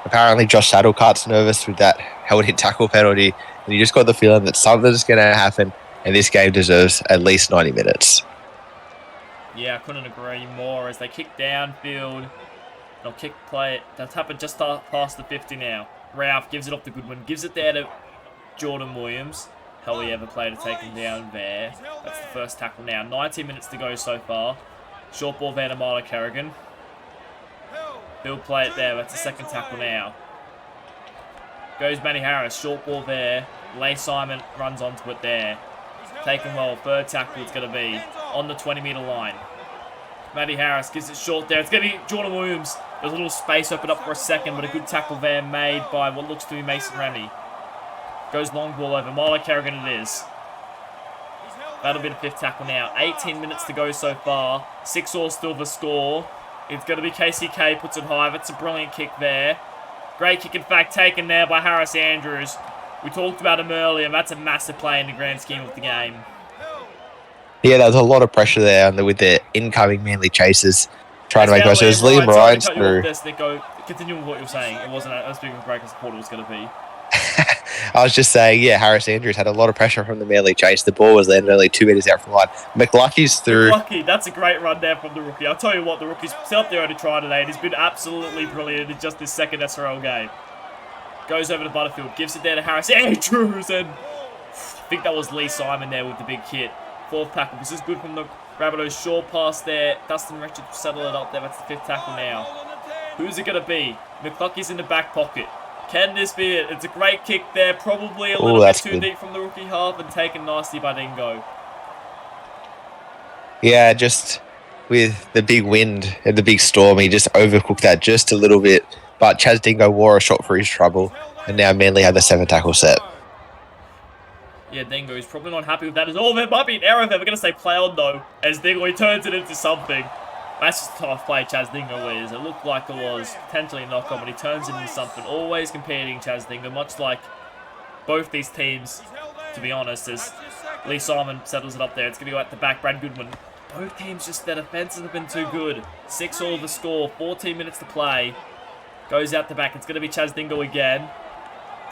Apparently Josh Saddlecart's nervous with that held-in tackle penalty, and you just got the feeling that something's going to happen, and this game deserves at least 90 minutes. Yeah, I couldn't agree more as they kick downfield. They'll kick play it. That's happened just past the 50 now. Ralph gives it off to Goodwin, gives it there to Jordan Williams. Hell yeah, ever play to take him down there. That's the first tackle now. 19 minutes to go so far. Short ball there to Marla Kerrigan. He'll play it there. That's the second tackle now. Goes Matty Harris. Short ball there. Leigh Simon runs onto it there. Taken well. Third tackle it's going to be on the 20-metre line. Matty Harris gives it short there. It's going to be Jordan Williams. There's a little space open up for a second, but a good tackle there made by what looks to be Mason Remy. Goes long ball over. Marla Kerrigan it is. That'll be the fifth tackle now. 18 minutes to go so far. 6-all still the score. It's going to be KCK. Puts it high. That's a brilliant kick there. Great kick, in fact, taken there by Harris Andrews. We talked about him earlier, and that's a massive play in the grand scheme of the game. Yeah, there was a lot of pressure there with the incoming Manly chasers trying to make most. It was Liam Ryan's through. Continue with what you were saying. It wasn't as big of a break as I thought it was going to be. I was just saying, yeah, Harris Andrews had a lot of pressure from the Manly chase. The ball was landed only 2 metres out from line. McLucky's through. McLucky, that's a great run there from the rookie. I'll tell you what, the rookie's set up there to try today, and he's been absolutely brilliant in just this second SRL game. Goes over to Butterfield, gives it there to Harris Andrews, and I think that was Leigh Simon there with the big hit. Fourth tackle. This is good from the Rabbitohs. Short pass there. Dustin Richards will settle it up there. That's the fifth tackle now. Who's it going to be? McLucky's in the back pocket. Can this be it? It's a great kick there. Probably a little bit too deep from the rookie half and taken nicely by Dingo. Yeah, just with the big wind and the big storm, he just overcooked that just a little bit. But Chaz Dingo wore a shot for his trouble, and now Manly had the 7 tackle set. Yeah, Dingo is probably not happy with that as all. There might be an error if they're going to say play on though, as Dingo he turns it into something. That's just a tough play Chaz Dingo is. It looked like it was potentially a knock-on, but he turns it into something. Always competing Chaz Dingo, much like both these teams, to be honest, as Leigh Simon settles it up there. It's going to go at the back, Brad Goodwin. Both teams just, their defenses have been too good. 6-all the score, 14 minutes to play. Goes out the back, it's going to be Chaz Dingo again.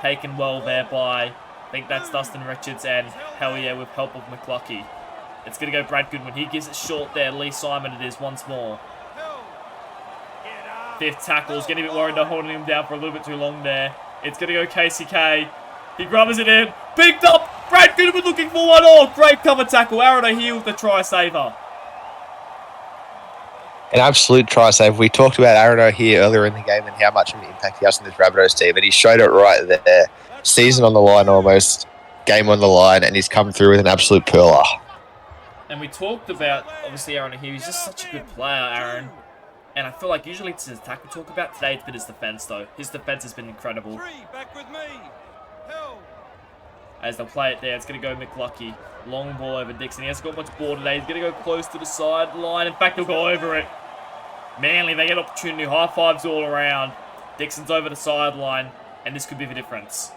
Taken well there by, I think that's Dustin Richards, and hell yeah, with help of McLucky. It's going to go Brad Goodwin. He gives it short there. Leigh Simon it is once more. Fifth tackle. He's getting a bit worried they're holding him down for a little bit too long there. It's going to go KCK. He grubs it in. Picked up. Brad Goodwin looking for one all. Great cover tackle. Aaron O'Heal with the try saver. An absolute try save. We talked about Aaron O'Heal earlier in the game and how much of an impact he has on this Rabbitohs team, and he showed it right there. Season on the line almost. Game on the line, and he's come through with an absolute pearler. And we talked about, obviously, Aaron O'Heal. He's just such a good player, Aaron. And I feel like usually it's his attack we talk about. Today it's been his defense, though. His defense has been incredible. As they'll play it there, it's going to go McLucky. Long ball over Dixon. He hasn't got much ball today. He's going to go close to the sideline. In fact, he'll go over it. Manly, they get opportunity. High fives all around. Dixon's over the sideline, and this could be the difference.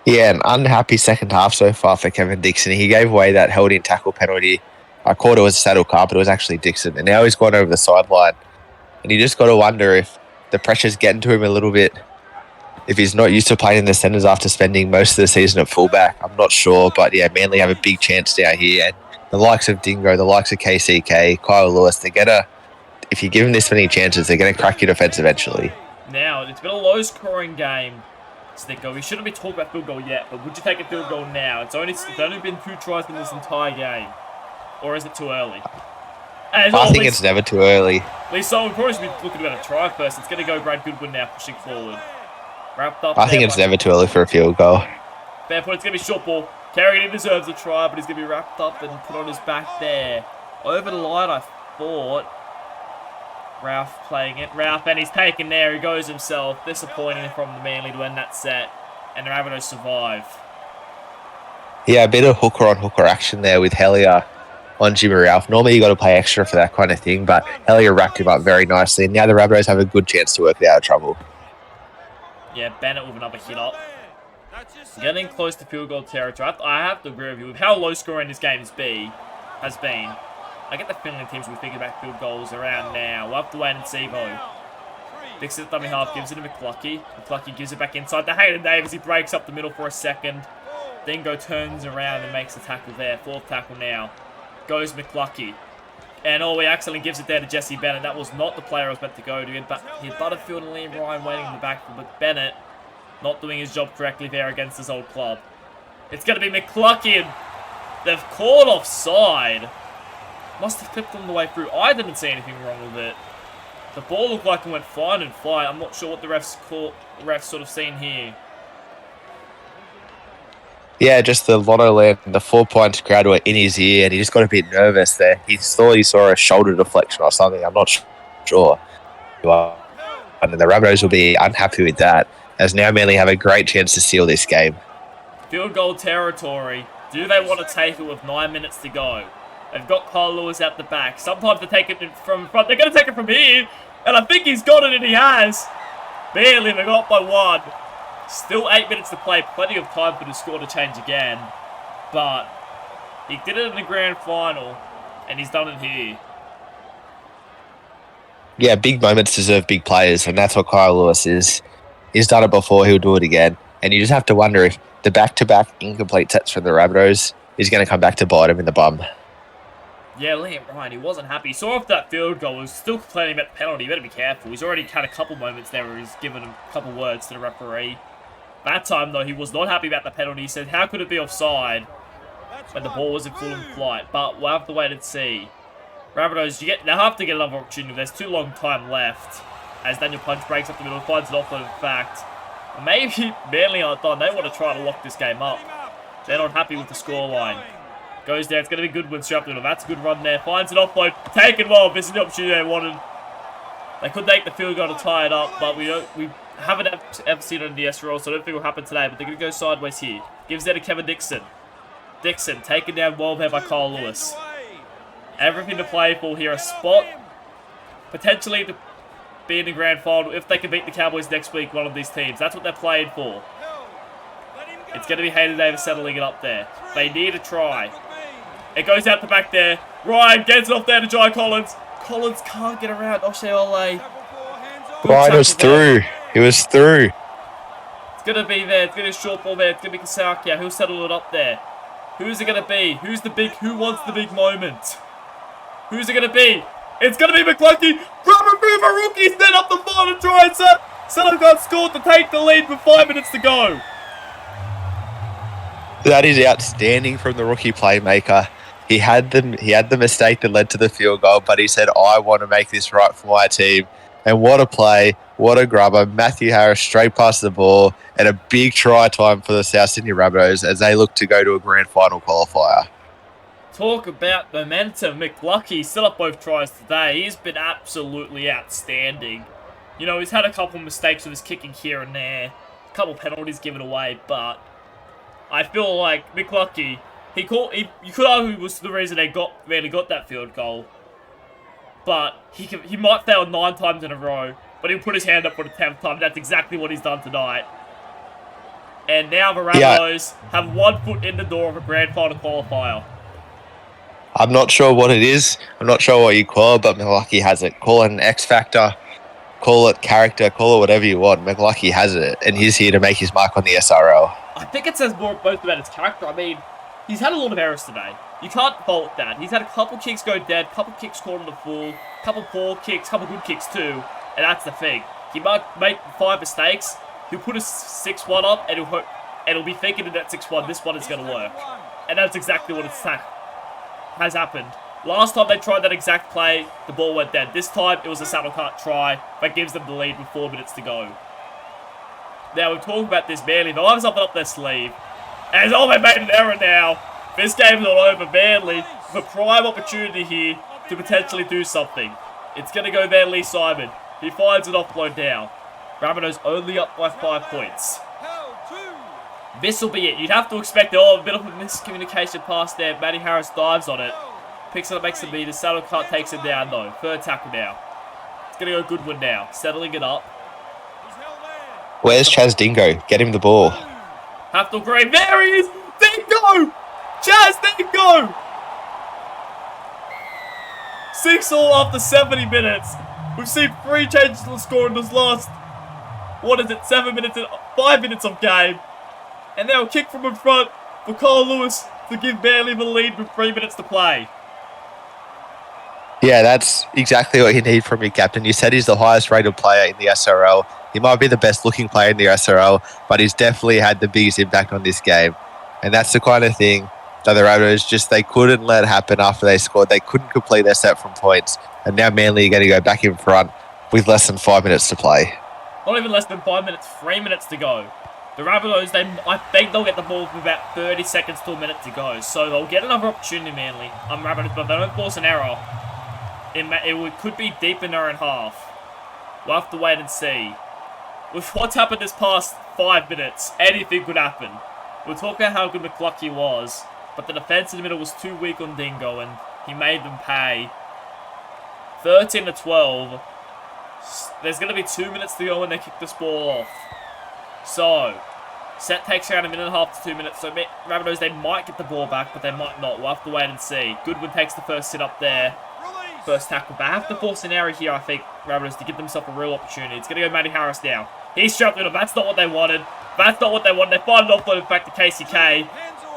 Yeah, an unhappy second half so far for Kevin Dixon. He gave away that held-in tackle penalty. I caught it was Saddlecar, but it was actually Dixon. And now he's gone over the sideline. And you just got to wonder if the pressure's getting to him a little bit. If he's not used to playing in the centres after spending most of the season at fullback. I'm not sure, but yeah, Manly have a big chance down here. And the likes of Dingo, the likes of KCK, Kyle Lewis, they're going to, if you give them this many chances, they're going to crack your defence eventually. Now, it's been a low-scoring game. Snicko. We shouldn't be talking about field goal yet, but would you take a field goal now? It's only been 2 tries in this entire game. Or is it too early? I think it's never too early. Leigh Simon probably should be looking about a try first. It's going to go Brad Goodwin now, pushing forward. Wrapped up. I think it's never too early for a field goal. Fair point. It's going to be short ball. Kerrigan deserves a try, but he's going to be wrapped up and put on his back there. Over the line, I thought. Ralph playing it. Ralph, and he's taken there. He goes himself. Disappointing from the Manly to end that set. And the Rabbitohs survive. Yeah, a bit of hooker on hooker action there with Hellier on Jimmy Ralph. Normally you got to play extra for that kind of thing, but Hellier racked him up very nicely. And now the Rabbitohs have a good chance to work it out of trouble. Yeah, Bennett with another hit up. Getting close to field goal territory. I have to agree with you. With how low scoring this game has been, I get the feeling teams will be thinking about field goals around now. We'll have to wait and see, though. Dixon at dummy half gives it to McClucky. McClucky gives it back inside to Hayden Davis. He breaks up the middle for a second. Dingo turns around and makes a tackle there. Fourth tackle now. Goes McClucky. And he accidentally gives it there to Jesse Bennett. That was not the player I was meant to go to. He had Butterfield and Liam Ryan waiting in the back, but Bennett not doing his job correctly there against his old club. It's going to be McClucky, and they've called offside. Must have clipped on the way through. I didn't see anything wrong with it. The ball looked like it went fine and fly. I'm not sure what the refs sort of seen here. Yeah, just the Lotto Land, the 4 points crowd were in his ear, and he just got a bit nervous there. He thought he saw a shoulder deflection or something. I'm not sure. And the Rabbitohs will be unhappy with that, as now Manly have a great chance to seal this game. Field goal territory. Do they want to take it with 9 minutes to go? They've got Kyle Lewis out the back. Sometimes they take it from front. They're going to take it from here. And I think he's got it, and he has. Barely, they got by 1. Still 8 minutes to play. Plenty of time for the score to change again. But he did it in the grand final, and he's done it here. Yeah, big moments deserve big players, and that's what Kyle Lewis is. He's done it before, he'll do it again. And you just have to wonder if the back-to-back incomplete sets from the Rabbitohs is going to come back to bite him in the bum. Yeah, Liam Ryan, he wasn't happy. He saw off that field goal. He was still complaining about the penalty. You better be careful. He's already had a couple moments there where he's given a couple words to the referee. That time, though, he was not happy about the penalty. He said, how could it be offside when the ball was in full flight? But we'll have to wait and see. Rabbitohs, they'll have to get another opportunity. There's too long time left. As Daniel Punch breaks up the middle, finds an offload in fact. Maybe Manly aren't done. They want to try to lock this game up. They're not happy with the scoreline. Goes there. It's going to be good with strap middle. That's a good run there. Finds an offload. Taken well. This is the opportunity they wanted. They could take the field goal to tie it up, but we haven't ever seen it in the SRL, so I don't think it will happen today. But they're going to go sideways here. Gives there to Kevin Dixon. Dixon taken down well there by Kyle Lewis. Everything to play for here. A spot potentially to be in the grand final if they can beat the Cowboys next week, one of these teams. That's what they're playing for. It's going to be Hayden Davis settling it up there. They need a try. It goes out the back there. Ryan gets it off there to Jai Collins. Collins can't get around O'Shea Ole. Ryan was through. He was through. It's going to be there. It's going to be a short ball there. It's going to be Kasakia. He'll settle it up there. Who's it going to be? Who wants the big moment? Who's it going to be? It's going to be McClucky. Robert Boomer, rookie, set up the ball and try and settle got scored to take the lead with 5 minutes to go. That is outstanding from the rookie playmaker. He had the mistake that led to the field goal, but he said, I want to make this right for my team. And what a play, what a grubber. Matthew Harris straight past the ball, and a big try time for the South Sydney Rabbitohs as they look to go to a grand final qualifier. Talk about momentum. McClucky set up both tries today. He's been absolutely outstanding. You know, he's had a couple mistakes with his kicking here and there. A couple penalties given away, but I feel like McClucky, you could argue it was the reason they really got that field goal. But he might fail 9 times in a row, but he'll put his hand up for the 10th time. That's exactly what he's done tonight. And now the Rabbitohs have 1 foot in the door of a grand final qualifier. I'm not sure what it is. I'm not sure what you call it, but McClucky has it. Call it an X factor, call it character, call it whatever you want. McClucky has it, and he's here to make his mark on the SRL. I think it says both about his character. I mean, he's had a lot of errors today. You can't fault that. He's had a couple kicks go dead, couple kicks caught on the full, couple poor kicks, couple good kicks too, and that's the thing. He might make 5 mistakes, he'll put a 6-1 up, and he'll be thinking in that 6-1, this one is going to work. And that's exactly what has happened. Last time they tried that exact play, the ball went dead. This time, it was a saddle cart try that gives them the lead with 4 minutes to go. Now, we've talked about this Manly. They'll have something up their sleeve. And they made an error now. This game's not over. Manly, with a prime opportunity here to potentially do something. It's going to go there, Lee Simon. He finds an offload now. Rabbitohs only up by 5 points. This will be it. You'd have to expect a bit of a miscommunication pass there. Matty Harris dives on it. Picks it up, makes a beat. Saddle cut takes him down though. Third tackle now. It's going to go Goodwin now. Settling it up. Where's Chaz Dingo? Get him the ball. Have to agree. There he is! Dingo! Chaz Dingo! 6-all after 70 minutes. We've seen 3 changes to the score in this last, 5 minutes of game. And now a kick from in front for Cole Lewis to give Manly the lead with 3 minutes to play. Yeah, that's exactly what you need from your captain. You said he's the highest rated player in the SRL. He might be the best looking player in the SRL, but he's definitely had the biggest impact on this game. And that's the kind of thing that the Rabbitohs they couldn't let happen after they scored. They couldn't complete their set from points. And now Manly are going to go back in front with less than 5 minutes to play. Not even less than 5 minutes, 3 minutes to go. The Rabbitohs, I think they'll get the ball with about 30 seconds to a minute to go. So they'll get another opportunity, Manly. Rabbitohs, but if they don't force an error, it could be deep in their own half. We'll have to wait and see. With what's happened this past 5 minutes, anything could happen. We'll talk about how good McClucky was, but the defence in the middle was too weak on Dingo, and he made them pay. 13-12. There's going to be 2 minutes to go when they kick this ball off. So, set takes around 1.5 to 2 minutes. So, Rabbitohs, they might get the ball back, but they might not. We'll have to wait and see. Goodwin takes the first sit up there. First tackle. But I have to force an error here, I think, Rabbitohs, to give themselves a real opportunity. It's going to go Matty Harris now. He's strapped with him. That's not what they wanted. That's not what they wanted. They find an offload back to KCK.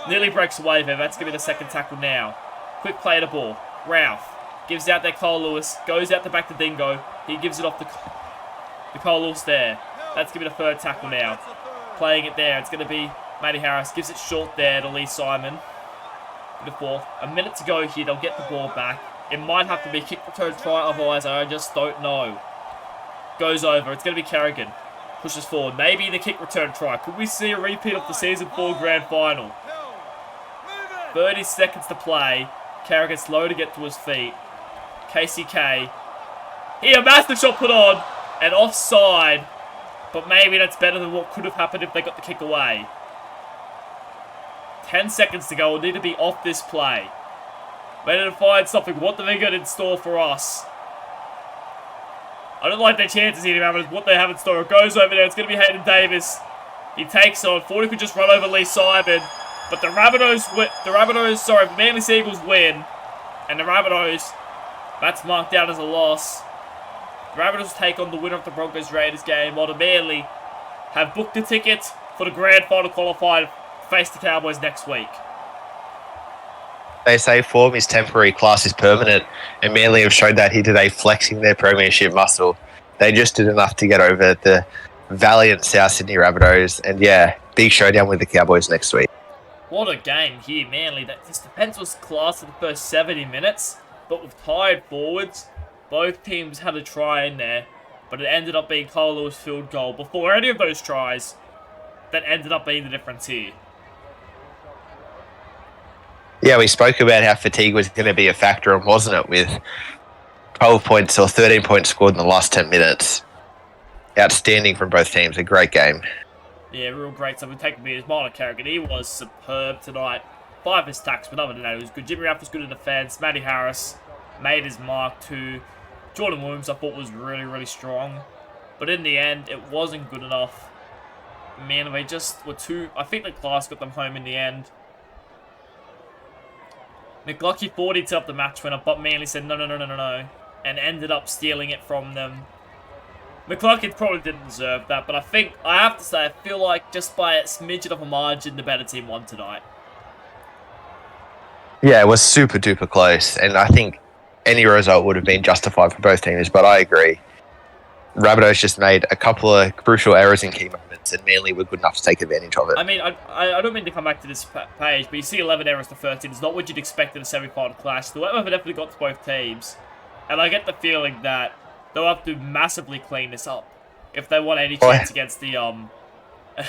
Nearly breaks away there. That's going to be the second tackle now. Quick play of the ball. Ralph gives out there Cole Lewis. Goes out the back to Dingo. He gives it off to Cole Lewis there. That's going to be the third tackle now. Playing it there. It's going to be Matty Harris. Gives it short there to Lee Simon. The fourth. A minute to go here. They'll get the ball back. It might have to be a kick return try. Otherwise, I just don't know. Goes over. It's going to be Kerrigan. Pushes forward. Maybe the kick return try. Could we see a repeat of the Season 4 Grand Final? 30 seconds to play. Kerrigan slow to get to his feet. KCK. Here, massive shot put on. And offside. But maybe that's better than what could have happened if they got the kick away. 10 seconds to go. We'll need to be off this play. Ready to find something. What do they got in store for us? I don't like their chances here, Rabbitohs. What they have in store. It goes over there. It's going to be Hayden Davis. He takes on. Thought he could just run over Lee Simon. But the Rabbitohs, Manly Seagulls win. And the Rabbitohs, that's marked out as a loss. The Rabbitohs take on the winner of the Broncos-Raiders game, while the Manly have booked a ticket for the Grand Final qualifier to face the Cowboys next week. They say form is temporary, class is permanent, and Manly have showed that here today, flexing their premiership muscle. They just did enough to get over the valiant South Sydney Rabbitohs, and yeah, big showdown with the Cowboys next week. What a game here, Manly. This defence was class in the first 70 minutes, but with tired forwards, both teams had a try in there, but it ended up being Cole Lewis' field goal before any of those tries that ended up being the difference here. Yeah, we spoke about how fatigue was going to be a factor, and wasn't it, with 12 points or 13 points scored in the last 10 minutes. Outstanding from both teams. A great game. Yeah, real great. So we take me as Marlon Kerrigan. He was superb tonight. 5 his tacks, but other than that, it was good. Jimmy Raff was good in defence. Matty Harris made his mark too. Jordan Williams, I thought, was really, really strong. But in the end, it wasn't good enough. Man, they just were too... I think the class got them home in the end. McLucky thought he'd set up the match winner, but Manly said no, and ended up stealing it from them. McLucky probably didn't deserve that, but I have to say, I feel like just by a smidgen of a margin, the better team won tonight. Yeah, it was super duper close, and I think any result would have been justified for both teams, but I agree. Rabbitohs just made a couple of crucial errors in key moments, and Manly were good enough to take advantage of it. I mean, I don't mean to come back to this page, but you see 11 errors to 13. It's not what you'd expect in a semi-final clash. The weather definitely got to both teams, and I get the feeling that they'll have to massively clean this up if they want any chance against the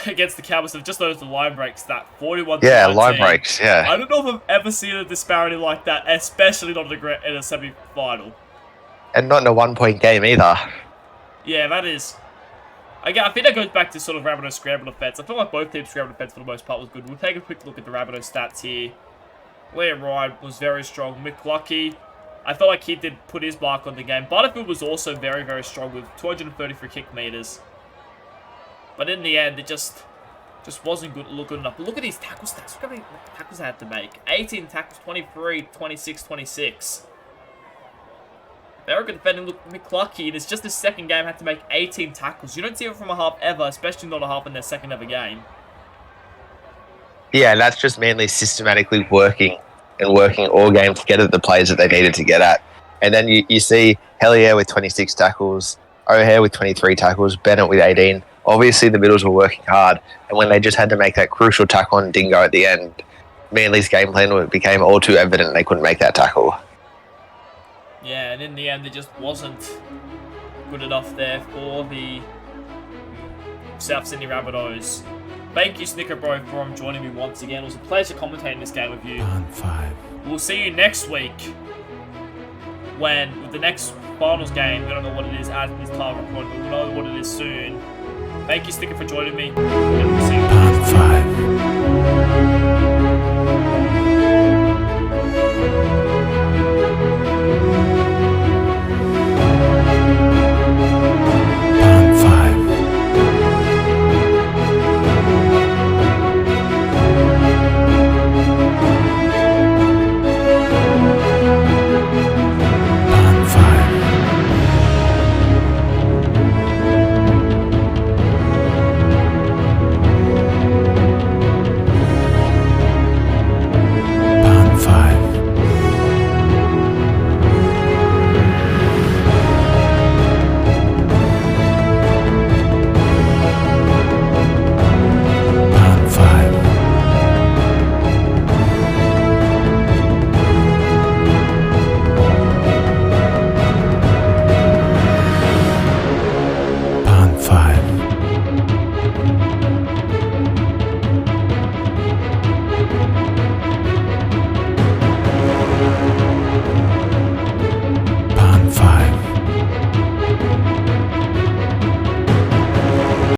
against the Cowboys. I've just noticed the line break stat, 41 Yeah, to 19. line breaks. Yeah. I don't know if I've ever seen a disparity like that, especially not in a semi-final. And not in a 1-point game either. Yeah, that is... Again, I think that goes back to sort of Rabbitohs' scramble defense. I feel like both teams' scramble defense for the most part was good. We'll take a quick look at the Rabbitohs stats here. Liam Ryan was very strong. Mick Lucky, I felt like he did put his mark on the game. Butterfield was also very, very strong with 233 kick meters. But in the end, it just wasn't good enough. But look at these tackle stats. Look how many tackles I had to make. 18 tackles, 23, 26, 26. Very good defending. Look, McClucky, and it's just his second game, had to make 18 tackles. You don't see it from a half ever, especially not a half in their second ever game. Yeah, that's just mainly systematically working all game to get at the plays that they needed to get at. And then you see Hellier with 26 tackles, O'Hare with 23 tackles, Bennett with 18. Obviously, the middles were working hard. And when they just had to make that crucial tackle on Dingo at the end, Manly's game plan became all too evident they couldn't make that tackle. Yeah, and in the end, it just wasn't good enough there for the South Sydney Rabbitohs. Thank you, Snickerbro, for joining me once again. It was a pleasure commentating this game with you. We'll see you next week with the next finals game. We don't know what it is as this time of recording, but we'll know what it is soon. Thank you, Snicker, for joining me. And we'll see you.